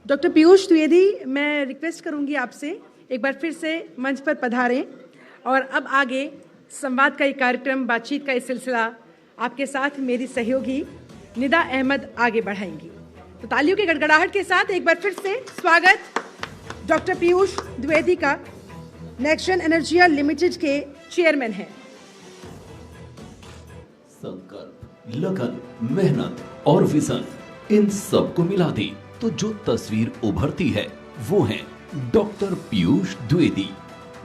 Doctor Piyush Dwivedi, मैं request करूंगी आपसे एक बार फिर से मंच पर पधारें और अब आगे संवाद का ये कार्यक्रम, बातचीत का ये सिलसिला आपके साथ मेरी सहयोगी निदा अहमद आगे बढ़ाएंगी। तो तालियों की गड़गड़ाहट के साथ एक बार फिर से स्वागत डॉक्टर पीयूष द्विवेदी का। नेक्सटजेन एनर्जिया लिमिटेड के चेयरमैन हैं। संकल्प, लगन, मेहनत और विजन, इन सबको मिला दी तो जो तस्वीर उभरती है वो है डॉक्टर पीयूष द्विवेदी,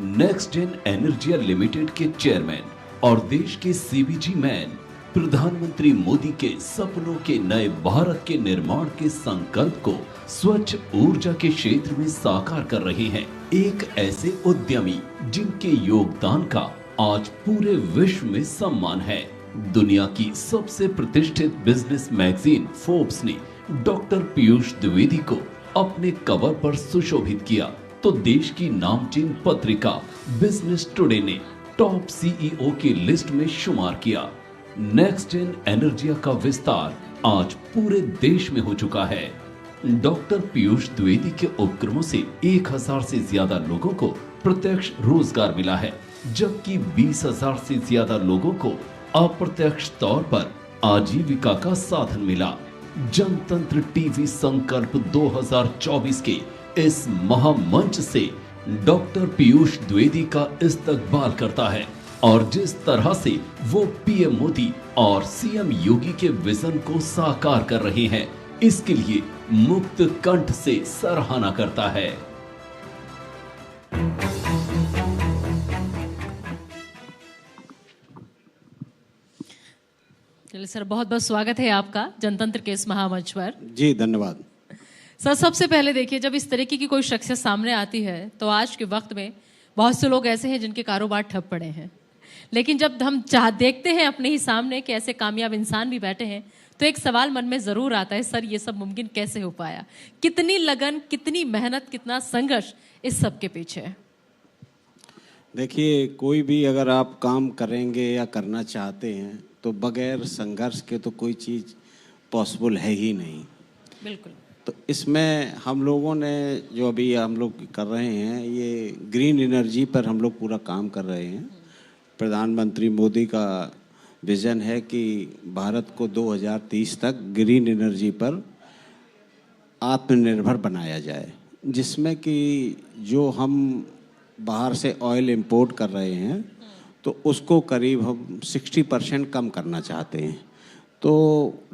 नेक्सटजेन एनर्जिया लिमिटेड के चेयरमैन और देश के सीबीजी मैन। प्रधानमंत्री मोदी के सपनों के नए भारत के निर्माण के संकल्प को स्वच्छ ऊर्जा के क्षेत्र में साकार कर रहे हैं। एक ऐसे उद्यमी जिनके योगदान का आज पूरे विश्व में सम्मान है। दुनिया की सबसे प्रतिष्ठित बिजनेस मैगजीन फोर्ब्स ने डॉक्टर पीयूष द्विवेदी को अपने कवर पर सुशोभित किया तो देश की नामचीन पत्रिका बिजनेस टुडे ने टॉप सीईओ की लिस्ट में शुमार किया। नेक्सटजेन एनर्जिया का विस्तार आज पूरे देश में हो चुका है। डॉक्टर पीयूष द्विवेदी के उपक्रमों से 1000 से ज्यादा लोगों को प्रत्यक्ष रोजगार मिला है, जबकि 20,000 से ज्यादा लोगों को अप्रत्यक्ष तौर पर आजीविका का साधन मिला। जनतंत्र टीवी संकल्प 2024 के इस महामंच से डॉक्टर पीयूष द्विवेदी का इस्तकबाल करता है और जिस तरह से वो पीएम मोदी और सीएम योगी के विजन को साकार कर रहे हैं, इसके लिए मुक्त कंठ से सराहना करता है। चलिए सर, बहुत बहुत स्वागत है आपका जनतंत्र के इस महामंच पर। जी धन्यवाद सर। सबसे पहले देखिए, जब इस तरीके की कोई शख्सियत सामने आती है तो आज के वक्त में बहुत से लोग ऐसे हैं जिनके कारोबार ठप पड़े हैं, लेकिन जब हम देखते हैं अपने ही सामने कि ऐसे कामयाब इंसान भी बैठे हैं तो एक सवाल मन में जरूर आता है, सर ये सब मुमकिन कैसे हो पाया? कितनी लगन, कितनी मेहनत, कितना संघर्ष इस सब के पीछे है? देखिए, कोई भी अगर आप काम करेंगे या करना चाहते हैं तो बगैर संघर्ष के तो कोई चीज़ पॉसिबल है ही नहीं। बिल्कुल। तो इसमें हम लोगों ने जो अभी हम लोग कर रहे हैं, ये ग्रीन एनर्जी पर हम लोग पूरा काम कर रहे हैं। प्रधानमंत्री मोदी का विज़न है कि भारत को 2030 तक ग्रीन एनर्जी पर आत्मनिर्भर बनाया जाए, जिसमें कि जो हम बाहर से ऑयल इंपोर्ट कर रहे हैं तो उसको करीब हम 60% कम करना चाहते हैं। तो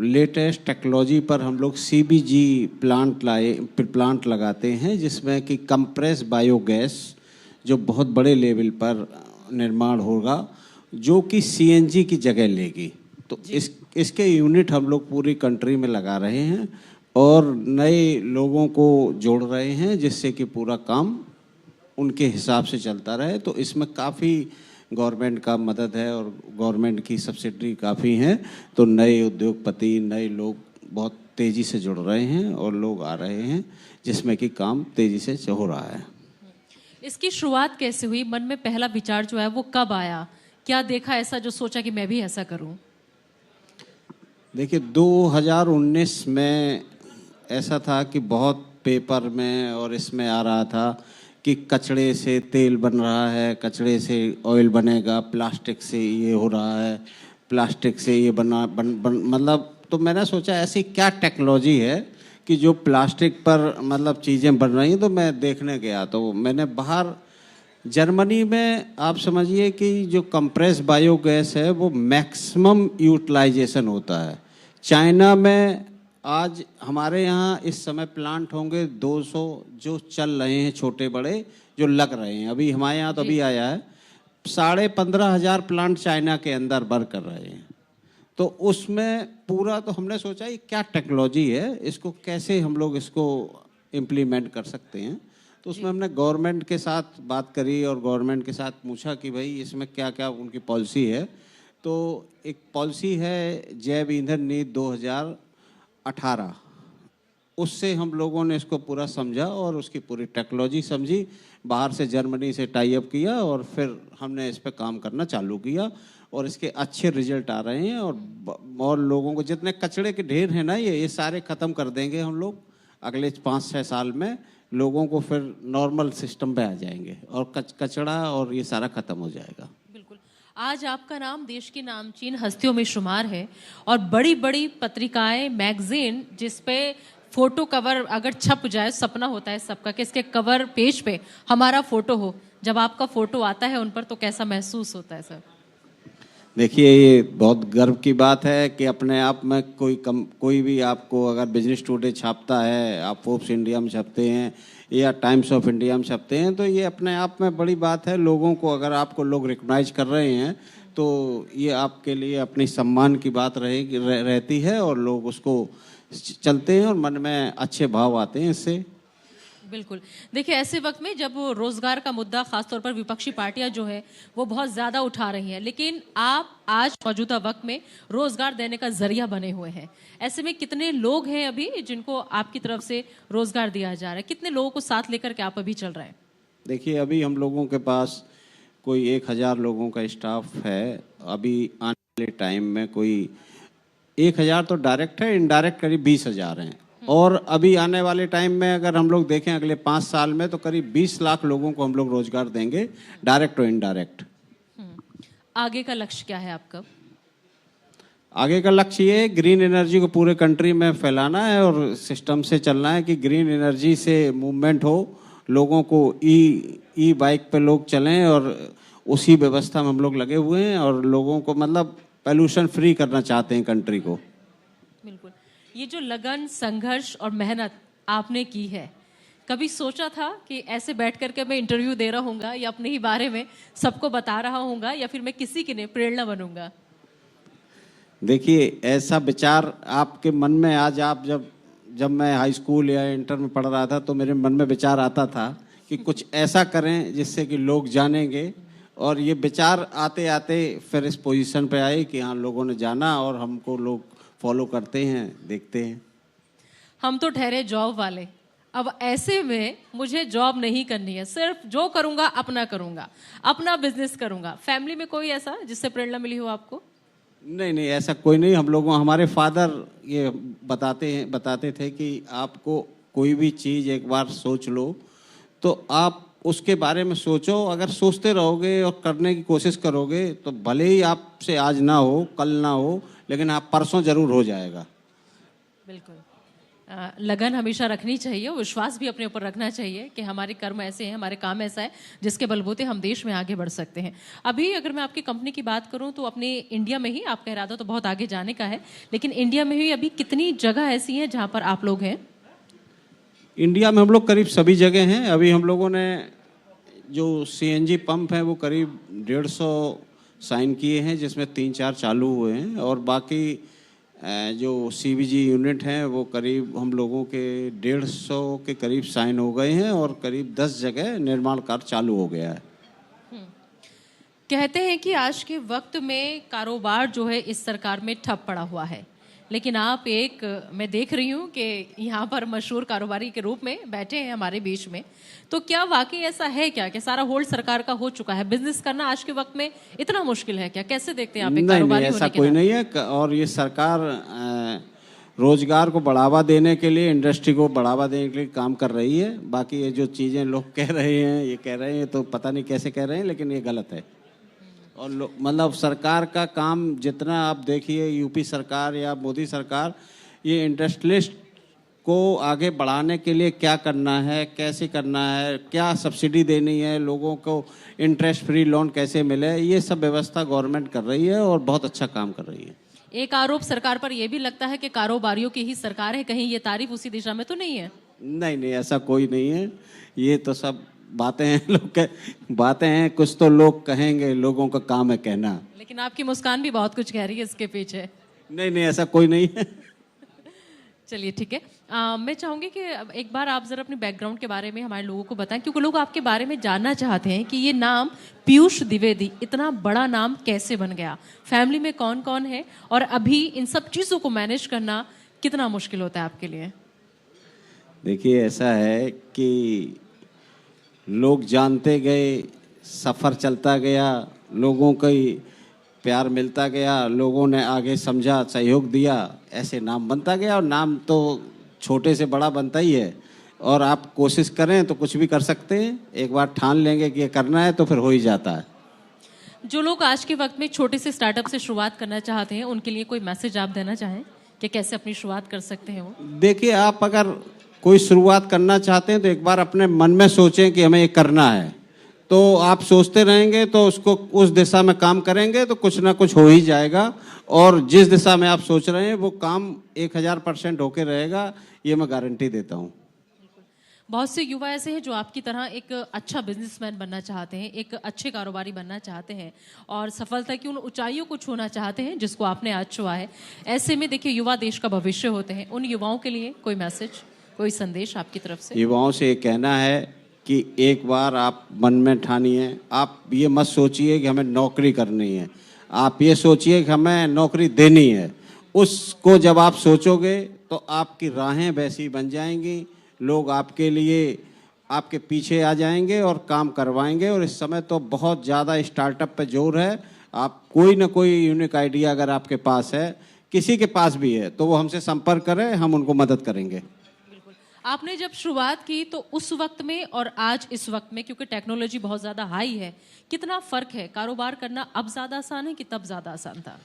लेटेस्ट टेक्नोलॉजी पर हम लोग सीबीजी प्लांट लगाते हैं, जिसमें कि कंप्रेस बायोगैस जो बहुत बड़े लेवल पर निर्माण होगा, जो कि सीएनजी की जगह लेगी। तो इसके यूनिट हम लोग पूरी कंट्री में लगा रहे हैं और नए लोगों को जोड़ रहे हैं, जिससे कि पूरा काम उनके हिसाब से चलता रहे। तो इसमें काफ़ी गवर्नमेंट का मदद है और गवर्नमेंट की सब्सिडी काफ़ी हैं। तो नए उद्योगपति, नए लोग बहुत तेज़ी से जुड़ रहे हैं और लोग आ रहे हैं, जिसमें कि काम तेज़ी से हो रहा है। इसकी शुरुआत कैसे हुई? मन में पहला विचार जो है वो कब आया? क्या देखा ऐसा जो सोचा कि मैं भी ऐसा करूं? देखिए, 2019 में ऐसा था कि बहुत पेपर में और इसमें आ रहा था कि कचड़े से तेल बन रहा है, कचड़े से ऑयल बनेगा, प्लास्टिक से ये हो रहा है, प्लास्टिक से ये मतलब तो मैंने सोचा ऐसी क्या टेक्नोलॉजी है कि जो प्लास्टिक पर मतलब चीज़ें बन रही हैं। तो मैं देखने गया तो मैंने बाहर जर्मनी में, आप समझिए कि जो कंप्रेस बायोगैस है वो मैक्सिमम यूटिलाइजेशन होता है। चाइना में आज हमारे यहाँ इस समय प्लांट होंगे 200 जो चल रहे हैं, छोटे बड़े जो लग रहे हैं। अभी हमारे यहाँ तो अभी आया है 15,500 प्लांट चाइना के अंदर वर्क कर रहे हैं। तो उसमें पूरा तो हमने सोचा ये क्या टेक्नोलॉजी है, इसको कैसे हम लोग इसको इम्प्लीमेंट कर सकते हैं। तो उसमें हमने गवर्नमेंट के साथ बात करी और गवर्नमेंट के साथ पूछा कि भाई इसमें क्या क्या उनकी पॉलिसी है। तो एक पॉलिसी है जैव ईंधन नीति 2018, उससे हम लोगों ने इसको पूरा समझा और उसकी पूरी टेक्नोलॉजी समझी, बाहर से जर्मनी से टाई अप किया और फिर हमने इस पर काम करना चालू किया और इसके अच्छे रिजल्ट आ रहे हैं। और लोगों को जितने कचड़े के ढेर हैं ना, ये सारे ख़त्म कर देंगे हम लोग अगले 5-6 साल में लोगों को फिर नॉर्मल सिस्टम पे आ जाएंगे और कचरा और ये सारा खत्म हो जाएगा। बिल्कुल। आज आपका नाम देश की नामचीन हस्तियों में शुमार है और बड़ी बड़ी पत्रिकाएं, मैगजीन, जिसपे फोटो कवर अगर छप जाए, सपना होता है सबका कि इसके कवर पेज पे हमारा फोटो हो। जब आपका फोटो आता है उन पर तो कैसा महसूस होता है सर? देखिए, ये बहुत गर्व की बात है कि अपने आप में कोई भी आपको अगर बिजनेस टुडे छापता है, आप फोर्ब्स इंडिया में छपते हैं या टाइम्स ऑफ इंडिया में छपते हैं, तो ये अपने आप में बड़ी बात है। लोगों को अगर आपको लोग रिकॉग्नाइज कर रहे हैं तो ये आपके लिए अपनी सम्मान की बात रहती है और लोग उसको चलते हैं और मन में अच्छे भाव आते हैं इससे। बिल्कुल। देखिए, ऐसे वक्त में जब रोजगार का मुद्दा खासतौर पर विपक्षी पार्टियां जो है वो बहुत ज्यादा उठा रही हैं, लेकिन आप आज मौजूदा वक्त में रोजगार देने का जरिया बने हुए हैं। ऐसे में कितने लोग हैं अभी जिनको आपकी तरफ से रोजगार दिया जा रहा है? कितने लोगों को साथ लेकर के आप अभी चल रहे हैं? देखिए, अभी हम लोगों के पास कोई 1000 लोगों का स्टाफ है। अभी आने वाले टाइम में कोई 1000 तो डायरेक्ट है, इनडायरेक्ट करीब 20,000 हैं। और अभी आने वाले टाइम में अगर हम लोग देखें अगले 5 साल में तो करीब 20 लाख लोगों को हम लोग रोजगार देंगे, डायरेक्ट और इनडायरेक्ट। आगे का लक्ष्य क्या है आपका? आगे का लक्ष्य ये है ग्रीन एनर्जी को पूरे कंट्री में फैलाना है और सिस्टम से चलना है कि ग्रीन एनर्जी से मूवमेंट हो, लोगों को ई बाइक पे लोग चलें और उसी व्यवस्था में हम लोग लगे हुए हैं और लोगों को मतलब पोल्यूशन फ्री करना चाहते हैं कंट्री को। बिल्कुल। ये जो लगन, संघर्ष और मेहनत आपने की है, कभी सोचा था कि ऐसे बैठ करके मैं इंटरव्यू दे रहा हूँगा या अपने ही बारे में सबको बता रहा हूँगा या फिर मैं किसी की नहीं प्रेरणा बनूंगा? देखिए, ऐसा विचार आपके मन में आज आप जब मैं हाई स्कूल या इंटर में पढ़ रहा था तो मेरे मन में विचार आता था कि कुछ ऐसा करें जिससे कि लोग जानेंगे, और ये विचार आते आते फिर इस पोजीशन पे आए कि हाँ, लोगों ने जाना और हमको लोग फॉलो करते हैं, देखते हैं। हम तो ठहरे जॉब वाले, अब ऐसे में मुझे जॉब नहीं करनी है, सिर्फ जो करूंगा अपना करूंगा, अपना बिजनेस करूंगा। फैमिली में कोई ऐसा जिससे प्रेरणा मिली हो आपको? नहीं, ऐसा कोई नहीं। हम लोगों, हमारे फादर ये बताते थे कि आपको कोई भी चीज़ एक बार सोच लो तो आप उसके बारे में सोचो, अगर सोचते रहोगे और करने की कोशिश करोगे तो भले ही आपसे आज ना हो, कल ना हो, लेकिन आप परसों जरूर हो जाएगा। बिल्कुल। लगन हमेशा रखनी चाहिए, विश्वास भी अपने ऊपर रखना चाहिए कि हमारे कर्म ऐसे हैं, हमारे काम ऐसा है जिसके बलबूते हम देश में आगे बढ़ सकते हैं। अभी अगर मैं आपकी कंपनी की बात करूं तो अपने इंडिया में ही, आपका इरादा तो बहुत आगे जाने का है, लेकिन इंडिया में ही अभी कितनी जगह ऐसी हैं जहां पर आप लोग हैं? इंडिया में हम लोग करीब सभी जगह हैं। अभी हम लोगों ने जो CNG पंप है वो करीब 150 साइन किए हैं, जिसमें 3-4 चालू हुए हैं, और बाकी जो CBG यूनिट हैं वो करीब हम लोगों के 150 के करीब साइन हो गए हैं और करीब 10 जगह निर्माण कार्य चालू हो गया है। कहते हैं कि आज के वक्त में कारोबार जो है इस सरकार में ठप पड़ा हुआ है, लेकिन आप मैं देख रही हूँ कि यहाँ पर मशहूर कारोबारी के रूप में बैठे हैं हमारे बीच में, तो क्या वाकई ऐसा है क्या कि सारा होल्ड सरकार का हो चुका है? बिजनेस करना आज के वक्त में इतना मुश्किल है क्या? कैसे देखते हैं आप एक कारोबारी होने के नाते? ऐसा कोई नहीं है, और ये सरकार रोजगार को बढ़ावा देने के लिए, इंडस्ट्री को बढ़ावा देने के लिए काम कर रही है। बाकी ये जो चीज़ें लोग कह रहे हैं तो पता नहीं कैसे कह रहे हैं, लेकिन ये गलत है। और मतलब सरकार का काम जितना आप देखिए, यूपी सरकार या मोदी सरकार, ये इंडस्ट्रियलिस्ट को आगे बढ़ाने के लिए क्या करना है, कैसे करना है, क्या सब्सिडी देनी है, लोगों को इंटरेस्ट फ्री लोन कैसे मिले, ये सब व्यवस्था गवर्नमेंट कर रही है और बहुत अच्छा काम कर रही है। एक आरोप सरकार पर यह भी लगता है कि कारोबारियों की ही सरकार है, कहीं ये तारीफ उसी दिशा में तो नहीं है? नहीं, ऐसा कोई नहीं है। ये तो सब बातें हैं, बातें हैं, कुछ तो लोग कहेंगे, लोगों का काम है कहना। लेकिन आपकी मुस्कान भी बहुत कुछ कह रही है इसके पीछे। नहीं, ऐसा कोई नहीं है। चलिए ठीक है। मैं चाहूंगी कि एक बार आप जरा अपने बैकग्राउंड के बारे में हमारे लोगों को बताएं, क्योंकि लोग आपके बारे में जानना चाहते हैं कि ये नाम पीयूष द्विवेदी इतना बड़ा नाम कैसे बन गया, फैमिली में कौन कौन है, और अभी इन सब चीज़ों को मैनेज करना कितना मुश्किल होता है आपके लिए? देखिए, ऐसा है कि लोग जानते गए, सफ़र चलता गया, लोगों का प्यार मिलता गया, लोगों ने आगे समझा, सहयोग दिया, ऐसे नाम बनता गया। और नाम तो छोटे से बड़ा बनता ही है, और आप कोशिश करें तो कुछ भी कर सकते हैं। एक बार ठान लेंगे कि ये करना है तो फिर हो ही जाता है। जो लोग आज के वक्त में छोटे से स्टार्टअप से शुरुआत करना चाहते हैं, उनके लिए कोई मैसेज आप देना चाहें कि कैसे अपनी शुरुआत कर सकते हैं वो? देखिए, आप अगर कोई शुरुआत करना चाहते हैं तो एक बार अपने मन में सोचें कि हमें ये करना है। तो आप सोचते रहेंगे तो उसको उस दिशा में काम करेंगे तो कुछ ना कुछ हो ही जाएगा, और जिस दिशा में आप सोच रहे हैं वो काम 1000% होके रहेगा, ये मैं गारंटी देता हूँ। बहुत से युवा ऐसे हैं जो आपकी तरह एक अच्छा बिजनेसमैन बनना चाहते हैं, एक अच्छे कारोबारी बनना चाहते हैं और सफलता की उन ऊंचाइयों को छूना चाहते हैं जिसको आपने आज छुआ है। ऐसे में देखिए, युवा देश का भविष्य होते हैं। उन युवाओं के लिए कोई मैसेज, कोई संदेश आपकी तरफ से? युवाओं से ये कहना है कि एक बार आप मन में ठानिए, आप ये मत सोचिए कि हमें नौकरी करनी है, आप ये सोचिए कि हमें नौकरी देनी है। उसको जब आप सोचोगे तो आपकी राहें वैसी बन जाएंगी, लोग आपके लिए आपके पीछे आ जाएंगे और काम करवाएंगे। और इस समय तो बहुत ज़्यादा स्टार्टअप पे जोर है। आप कोई ना कोई यूनिक आइडिया अगर आपके पास है, किसी के पास भी है, तो वो हमसे संपर्क करें, हम उनको मदद करेंगे। बिल्कुल। आपने जब शुरुआत की तो उस वक्त में और आज इस वक्त में, क्योंकि टेक्नोलॉजी बहुत ज़्यादा हाई है, कितना फ़र्क है? कारोबार करना अब ज़्यादा आसान है कि तब ज़्यादा आसान था?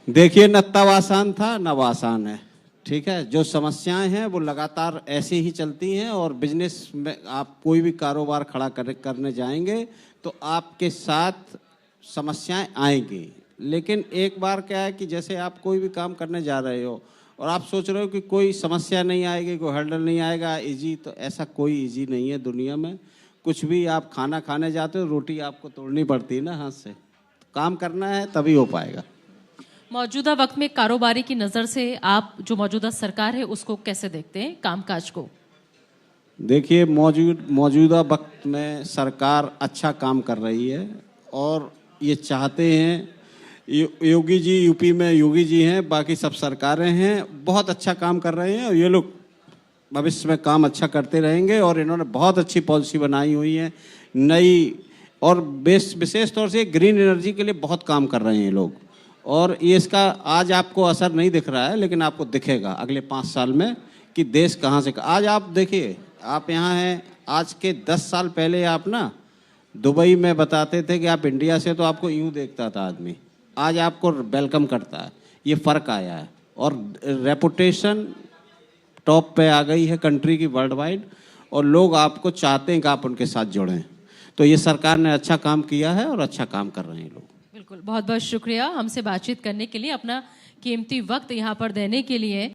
देखिए, न तब आसान था न अब आसान है। ठीक है, जो समस्याएं हैं वो लगातार ऐसे ही चलती हैं, और बिजनेस में आप कोई भी कारोबार खड़ा करने जाएंगे तो आपके साथ समस्याएं आएंगी। लेकिन एक बार क्या है कि जैसे आप कोई भी काम करने जा रहे हो और आप सोच रहे हो कि कोई समस्या नहीं आएगी, कोई हर्डल नहीं आएगा, इजी, तो ऐसा कोई इजी नहीं है दुनिया में। कुछ भी, आप खाना खाने जाते हो, रोटी आपको तोड़नी पड़ती है ना हाथ से। काम करना है तभी हो पाएगा। मौजूदा वक्त में कारोबारी की नज़र से आप जो मौजूदा सरकार है उसको कैसे देखते हैं, कामकाज को? देखिए, मौजूदा वक्त में सरकार अच्छा काम कर रही है, और ये चाहते हैं, योगी जी यूपी में योगी जी हैं, बाकी सब सरकारें हैं, बहुत अच्छा काम कर रहे हैं, और ये लोग भविष्य में काम अच्छा करते रहेंगे। और इन्होंने बहुत अच्छी पॉलिसी बनाई हुई है नई, और विशेष तौर से ग्रीन एनर्जी के लिए बहुत काम कर रहे हैं ये लोग। और ये इसका आज आपको असर नहीं दिख रहा है, लेकिन आपको दिखेगा अगले 5 साल में कि देश कहाँ से। आज आप देखिए, आप यहाँ हैं, आज के 10 साल पहले आप ना दुबई में बताते थे कि आप इंडिया से, तो आपको यूँ देखता था आदमी, आज आपको वेलकम करता है। ये फ़र्क आया है, और रेपुटेशन टॉप पे आ गई है कंट्री की वर्ल्ड वाइड, और लोग आपको चाहते हैं कि आप उनके साथ जुड़ें। तो ये सरकार ने अच्छा काम किया है और अच्छा काम कर रहे हैं लोग। बिल्कुल, बहुत बहुत शुक्रिया हमसे बातचीत करने के लिए, अपना कीमती वक्त यहाँ पर देने के लिए।